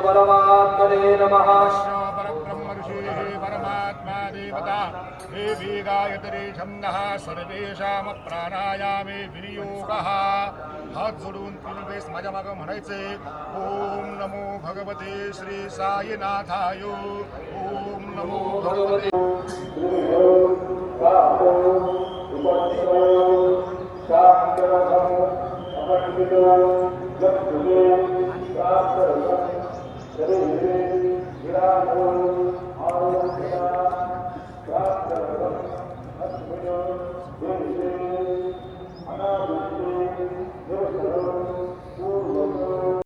परमात्मने नमः। परब्रह्म ऋषिः परमात्मा देवता देवी गायत्री छंदः सर्वेषां प्राणायामे विनियोगः। हात जोडून 3 वेळेस माझ्या मागे म्हणायचे ओम नमो भगवते श्री साईनाथाय। ओम नमो भगवते Amen.